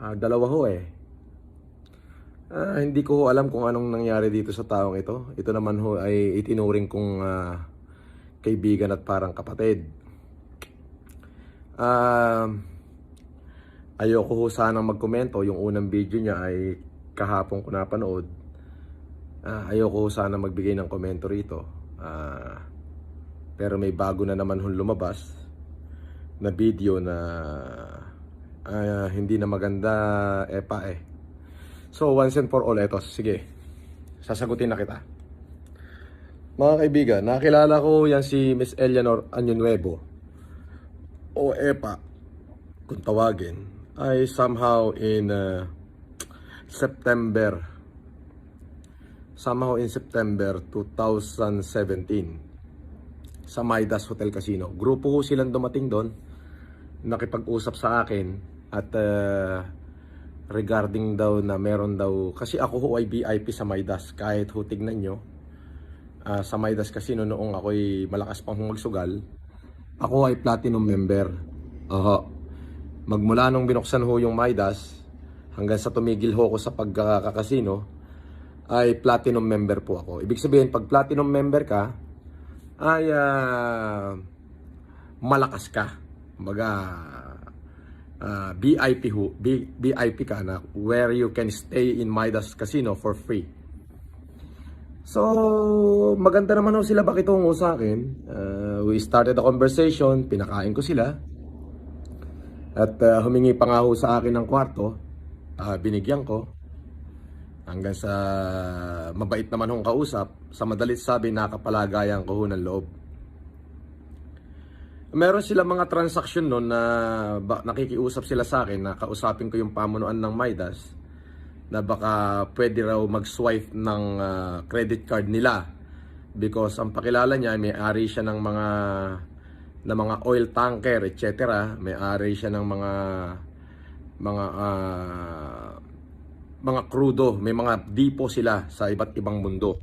Dalawa ho eh. Hindi ko ho alam kung anong nangyari dito sa taong ito. Ito naman ho ay itinuring kong kaibigan at parang kapatid. Ah, Ayoko ho sanang magkomento. Yung unang video niya ay kahapon ko napanood. Ayoko ho sana magbigay ng komento rito. Pero may bago na naman ho lumabas na video na hindi na maganda So once and for all, eto, sige, sasagutin na kita. Mga kaibigan, nakilala ko yan si Miss Eleanor Año o EPA kung tawagin, ay somehow in September 2017 sa Midas Hotel Casino. Grupo ko silang dumating doon, nakipag-usap sa akin at regarding daw na meron daw, kasi ako ho ay VIP sa Midas, kahit ho tignan nyo, sa Midas Casino noong ako'y malakas pang magsugal, ako ay platinum member. Magmula nung binuksan ho yung Midas hanggang sa tumigil ho ako sa pagkakasino, ay platinum member po ako. Ibig sabihin, pag platinum member ka ay malakas ka. Kumbaga, VIP ka na, where you can stay in Midas Casino for free. So, maganda naman ho sila bakitungo sa akin. We started a conversation, pinakain ko sila. At humingi pa nga ho sa akin ng kwarto, binigyan ko. Hanggang sa mabait naman hong kausap, sa madalit sabi, nakapalagayan ko ho ng loob. Meron sila mga transaction noon na nakikiusap sila sa akin na kausapin ko yung pamunuan ng Midas na baka pwede raw mag-swipe ng credit card nila because ang pakilala niya, may-ari siya ng mga oil tanker, etc. May-ari siya ng mga crudo, may mga depo sila sa iba't ibang mundo.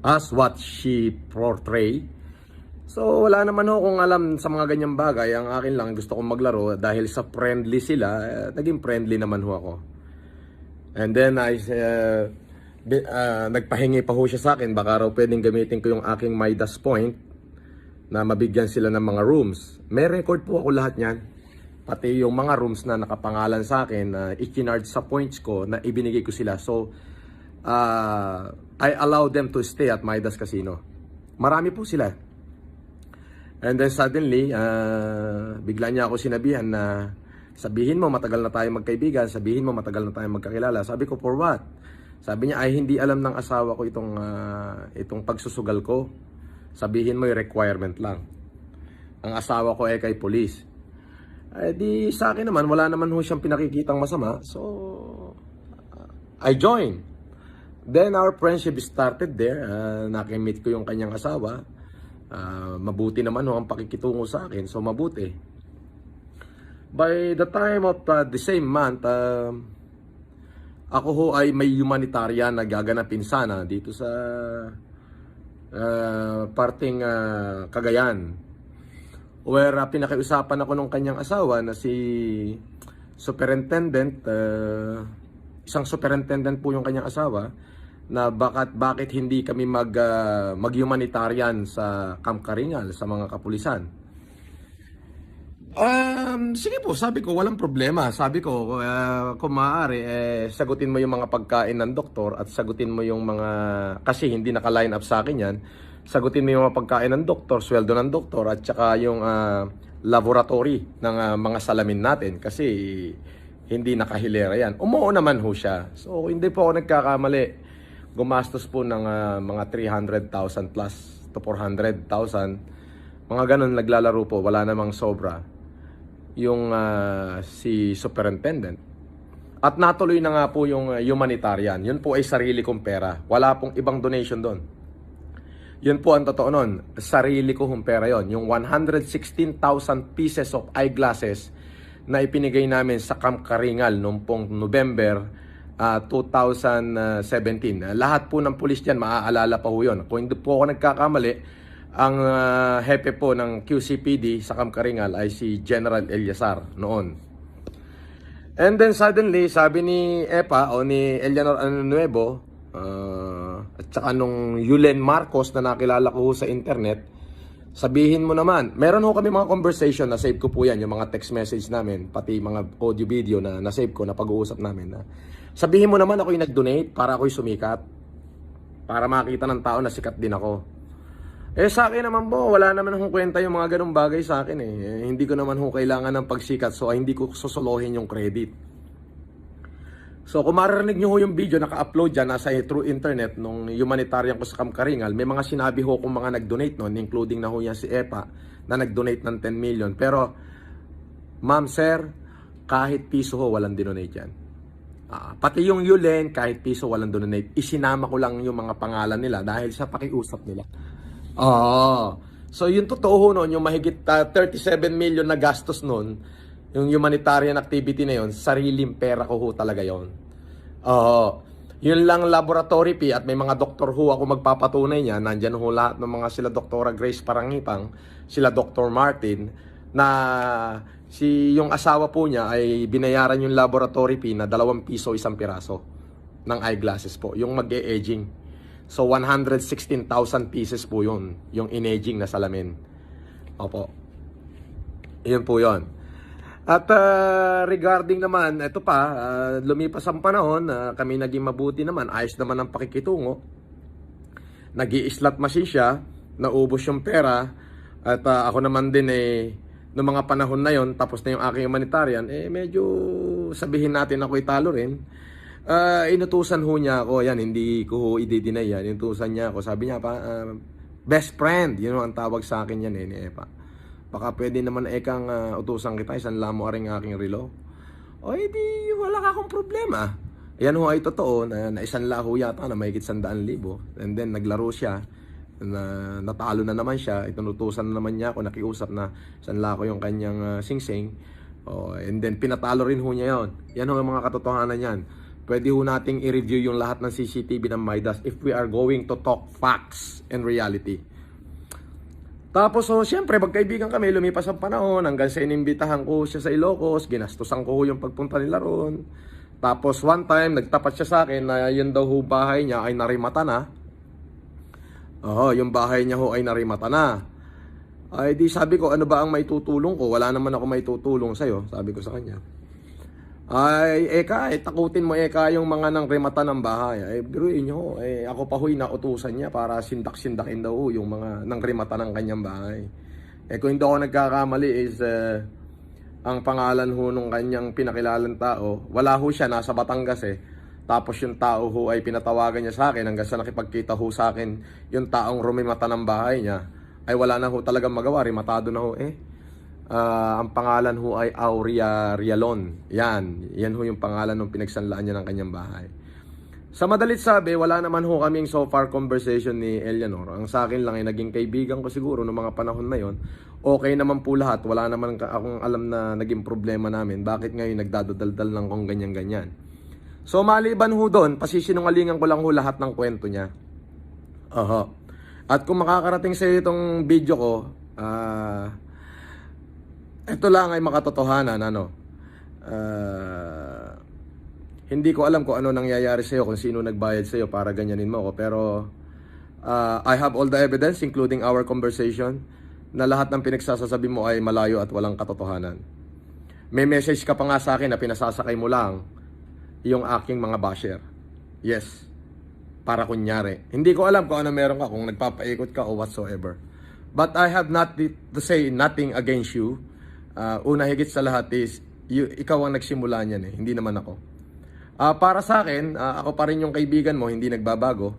As what she portray. So wala naman ho kung alam sa mga ganyang bagay. Ang akin lang, gusto kong maglaro dahil sa friendly sila, naging friendly naman ho ako. And then nagpahingi pa ho siya sa akin, baka raw pwedeng gamitin ko yung aking Midas point na mabigyan sila ng mga rooms. May record po ako lahat niyan. Pati yung mga rooms na nakapangalan sa akin na i-charge sa points ko na ibinigay ko sila. So I allow them to stay at Midas Casino. Marami po sila. And then suddenly, bigla niya ako sinabihan na sabihin mo matagal na tayo magkaibigan, sabihin mo matagal na tayo magkakilala. Sabi ko, for what? Sabi niya, ay hindi alam ng asawa ko itong pagsusugal ko. Sabihin mo yung requirement lang. Ang asawa ko ay kay police. Di sa akin naman, wala naman ho siyang pinakikitang masama. So, I joined. Then our friendship started there. Nakimit ko yung kanyang asawa. Mabuti naman ho ang pakikitungo sa akin, so mabuti. By the time of the same month, ako ho ay may humanitarian na gaganapin sana dito sa parting Cagayan, where pinakiusapan ako ng kanyang asawa na si superintendent, isang superintendent po yung kanyang asawa, na bakit hindi kami mag-humanitarian sa Camp Karingal, sa mga kapulisan. Sige po, sabi ko, walang problema. Sabi ko, kung maaari, sagutin mo yung mga pagkain ng doktor at sagutin mo yung mga, kasi hindi naka-line up sa akin yan, sagutin mo yung mga pagkain ng doktor, sweldo ng doktor, at saka yung laboratory ng mga salamin natin, kasi hindi nakahilera yan. Umuo naman ho siya. So, hindi po ako nagkakamali. Gumastos po ng mga 300,000 plus to 400,000. Mga ganun, naglalaro po, wala namang sobra yung si superintendent. At natuloy na nga po yung humanitarian. Yun po ay sarili kong pera. Wala pong ibang donation doon. Yun po ang totoo nun. Sarili ko hong pera yon. Yung 116,000 pieces of eyeglasses na ipinigay namin sa Camp Karingal noong pong November 2017. Lahat po ng pulis dyan, maaalala pa ho yun. Kung hindi po ako nagkakamali, ang hepe po ng QCPD sa Camp Karingal ay si General Eliazar noon. And then suddenly, sabi ni Epa o ni Eleanor Nuevo, at saka nung Yulen Marcos na nakilala ko sa internet, sabihin mo naman, meron ho kami mga conversation na save ko po yan, yung mga text message namin, pati mga audio video na na-save ko, na pag-uusap namin. Na, sabihin mo naman ako yung nag-donate para ako'y sumikat. Para makita ng tao na sikat din ako. Sa akin naman po, wala naman akong kwenta yung mga ganung bagay sa akin hindi ko naman ho kailangan ng pagsikat, so hindi ko susolohin yung credit. So kung maririnig nyo ho yung video, naka-upload dyan, nasa through internet, nung humanitarian ko sa Kamkaringal, may mga sinabi ho kung mga nag-donate nun, including na ho yan si Epa, na nag-donate ng 10 million. Pero, ma'am, sir, kahit piso ho, walang dinonate yan. Pati yung Yulen, kahit piso, walang donate. Isinama ko lang yung mga pangalan nila dahil sa pakiusap nila. So yung totoo ho noon, yung mahigit 37 million na gastos noon, yung humanitarian activity na yon, sariling pera ko ho talaga yon. Yun lang laboratory fee at may mga doktor ho ako magpapatunay niya. Nandyan ho lahat ng mga sila Doktora Grace Parangipang, sila Dr. Martin, na yung asawa po niya ay binayaran yung laboratory fee na 2 piso isang piraso ng eyeglasses po, yung mag-e-aging. So 116,000 pieces po yun, yung in-aging na salamin. Opo. Yun po yun. At regarding naman, ito pa, lumipas ang panahon, kami naging mabuti naman, ayos naman ang pakikitungo. Nag-i-slot machine siya, naubos yung pera, at ako naman din noong mga panahon na yon, tapos na yung aking humanitarian, medyo sabihin natin ako'y talo rin. Inutusan ho niya ako, yan, hindi ko ho i-deny yan, inutusan niya ako, sabi niya pa, best friend, yun ang tawag sa akin yan ni Epa. Baka pwede naman ekang utusan kita, isanla mo aring aking relo. O edi wala ka akong problema. Yan ho ay totoo, na isanla ho yata na mahigit 100,000. And then naglaro siya, natalo na naman siya, itinutusan na naman niya ako, nakiusap na isanla ko yung kanyang sing-sing. And then pinatalo rin ho niya yon. Yan ho ang mga katotohanan yan. Pwede ho nating i-review yung lahat ng CCTV ng Midas if we are going to talk facts and reality. Tapos siyempre magkaibigan kami, lumipas ang panahon hanggang sa inimbitahan ko siya sa Ilocos, ginastusan ko yung pagpunta nila roon. Tapos one time nagtapat siya sa akin na yun daw ho bahay niya ay narimata na. Yung bahay niya ho ay narimata na. Ay di sabi ko, ano ba ang maitutulong ko? Wala naman ako maitutulong sa'yo, sabi ko sa kanya. Ay, Eka, takutin mo Eka yung mga nang remata ng bahay. Ay, biruin nyo, ako pa huy nautusan niya para sindak-sindakin daw yung mga nang remata ng kanyang bahay. Kung hindi ako nagkakamali is, ang pangalan ho nung kanyang pinakilalang tao, wala ho siya, nasa Batangas Tapos yung tao ho ay pinatawagan niya sa akin hanggang sa nakipagkita ho sa akin yung taong rumimata ng bahay niya. Ay wala na ho talagang magawa, rimatado na ho ang pangalan ho ay Aurea Rialon. Yan ho yung pangalan ng pinagsanlaan niya ng kanyang bahay. Sa madalit sabi, wala naman ho kaming so far conversation ni Eleanor. Ang sa akin lang ay naging kaibigan ko siguro noong mga panahon na yon. Okay naman po lahat. Wala naman akong alam na naging problema namin. Bakit ngayon nagdadadaldal lang kung ganyan-ganyan. So maliban ho doon, pasisinungalingan ko lang ho lahat ng kwento niya. At kung makakarating sa iyo itong video ko, ito lang ay makatotohanan, hindi ko alam kung ano nangyayari sa iyo, kung sino nagbayad sa iyo para ganyanin mo ako, pero I have all the evidence including our conversation na lahat ng pinagsasasabi mo ay malayo at walang katotohanan. May message ka pa nga sa akin na pinasasakay mo lang yung aking mga basher. Yes, para kunyari. Hindi ko alam kung ano meron ka, kung nagpapaikot ka o whatsoever. But I have not to say nothing against you. Una higit sa lahat is ikaw ang nagsimula niyan hindi naman ako. Para sa akin, ako pa rin yung kaibigan mo, hindi nagbabago.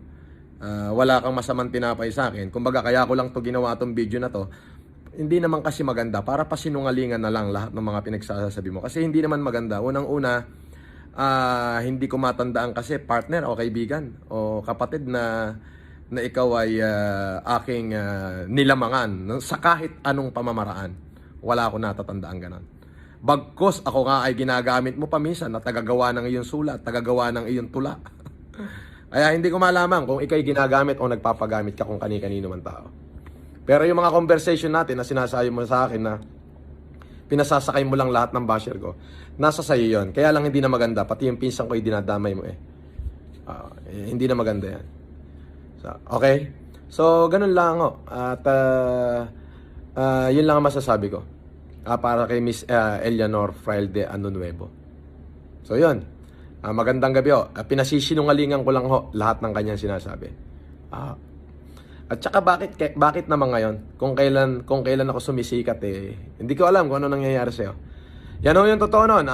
Wala kang masamang tinapay sa akin. Kumbaga kaya ko lang to ginawa tong video na to. Hindi naman kasi maganda, para pasinungalingan na lang lahat ng mga pinagsasabi mo. Kasi hindi naman maganda. Unang-una, hindi ko matandaan kasi partner o kaibigan o kapatid na ikaw ay aking nilamangan sa kahit anong pamamaraan. Wala ako natatandaan ganon. Bagkos ako nga ay ginagamit mo pa minsan na tagagawa ng iyong sulat, tagagawa ng iyong tula. Kaya hindi ko malaman kung ikay ginagamit o nagpapagamit ka kung kani-kanino man tao. Pero yung mga conversation natin na sinasabi mo sa akin na pinasasakay mo lang lahat ng basher ko. Nasa sa'yo yun. Kaya lang hindi na maganda. Pati yung pinsan ko, dinadamay mo eh. Hindi na maganda yan. So, okay? So, ganun lang ako. At yun lang ang masasabi ko. Para kay Miss Eleanor Fraile de Ano Nuevo. So, yun. Magandang gabi ho. Pinasisinungalingan ko lang ho lahat ng kanyang sinasabi. At saka bakit naman ngayon? Kung kailan ako sumisikat hindi ko alam kung ano nangyayari sa'yo. Yan ho yung totoo nun.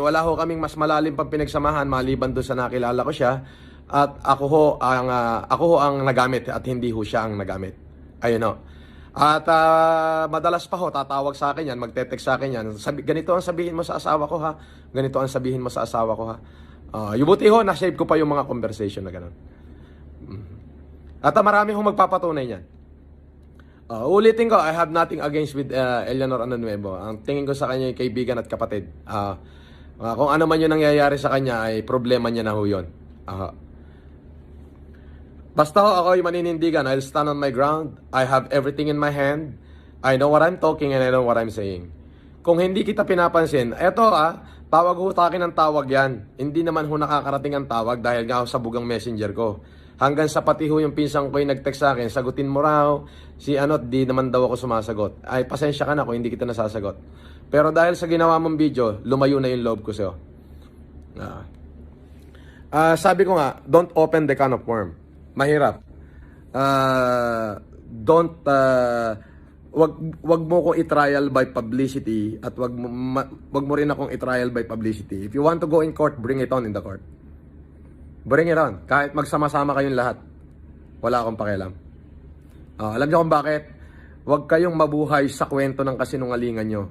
Wala ho kaming mas malalim pang pinagsamahan maliban doon sa nakilala ko siya. At ako ho ang nagamit at hindi ho siya ang nagamit. Ayun ho. At madalas pa ho tatawag sa akin yan, magte-text sa akin yan. Ganito ang sabihin mo sa asawa ko ha. Ganito ang sabihin mo sa asawa ko ha. Yung buti ho, na-save ko pa yung mga conversation na gano'n. At marami hong magpapatunay niyan. Ulitin ko, I have nothing against with Eleanor Ano Nuevo. Ang tingin ko sa kanya ay kaibigan at kapatid. Kung ano man yung nangyayari sa kanya ay problema niya na ho yun. Basta ho ako ay maninindigan. I'll stand on my ground. I have everything in my hand. I know what I'm talking and I know what I'm saying. Kung hindi kita pinapansin, eto tawag ho sa akin ng tawag yan. Hindi naman ho nakakarating ang tawag dahil nga ho sa bugang messenger ko. Hanggang sa pati ho yung pinsang ko yung nag-text sa akin, sagutin mo raw, di naman daw ako sumasagot. Ay, pasensya ka na kung hindi kita nasasagot. Pero dahil sa ginawa mong video, lumayo na yung loob ko sa'yo. Sabi ko nga, don't open the can of worm. Mahirap. Wag mo ko i-trial by publicity at wag mo rin akong i-trial by publicity. If you want to go in court, bring it on in the court. Bring it on. Kahit magsama-sama kayong lahat. Wala akong pakialam. Alam niyo kung bakit? Huwag kayong mabuhay sa kwento ng kasinungalingan nyo.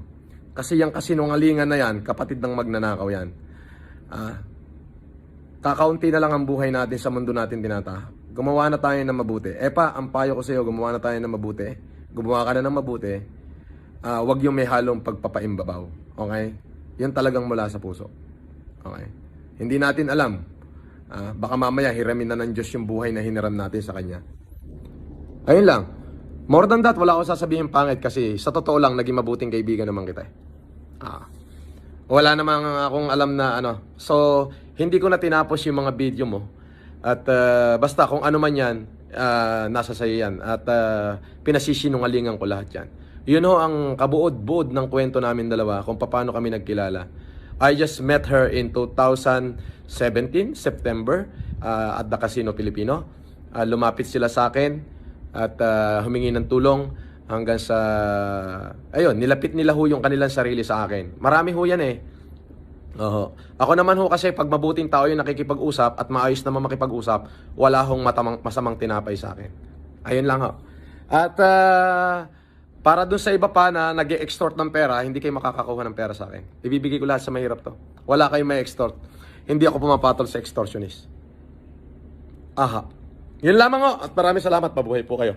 Kasi yung kasinungalingan na yan, kapatid ng magnanakaw yan. Kakaunti na lang ang buhay natin sa mundo natin tinata. Gumawa na tayo ng mabuti. Ang payo ko sa iyo, gumawa na tayo ng mabuti. Gumawa ka na ng mabuti. Huwag yung may halong pagpapaimbabaw. Okay? Yan talagang mula sa puso. Okay? Hindi natin alam. Baka mamaya hiramin na ng Diyos yung buhay na hiniram natin sa Kanya. Ayun lang. More than that, wala akong sasabihin pangit kasi sa totoo lang, naging mabuting kaibigan naman kita. Wala namang akong alam na ano. So, hindi ko na tinapos yung mga video mo. At basta kung ano man yan, nasa sayo yan. At pinasisinungalingan ko lahat yan. Yun ho ang kabuod-buod ng kwento namin dalawa kung paano kami nagkilala. I just met her in 2017, September, at the Casino Filipino. Lumapit sila sa akin at humingi ng tulong hanggang sa, ayun, nilapit nila ho yung kanilang sarili sa akin. Marami ho yan eh. Ako naman ho kasi pag mabuting tao yung nakikipag-usap at maayos naman makipag-usap, wala hong masamang tinapay sa akin. Ayun lang ho. At para dun sa iba pa na nag-e-extort ng pera, hindi kayo makakakuha ng pera sa akin. Ibibigay ko lahat sa mahirap to. Wala kayong may extort. Hindi ako pumapatol sa extortionist. Yun lamang ho. At maraming salamat. Mabuhay po kayo.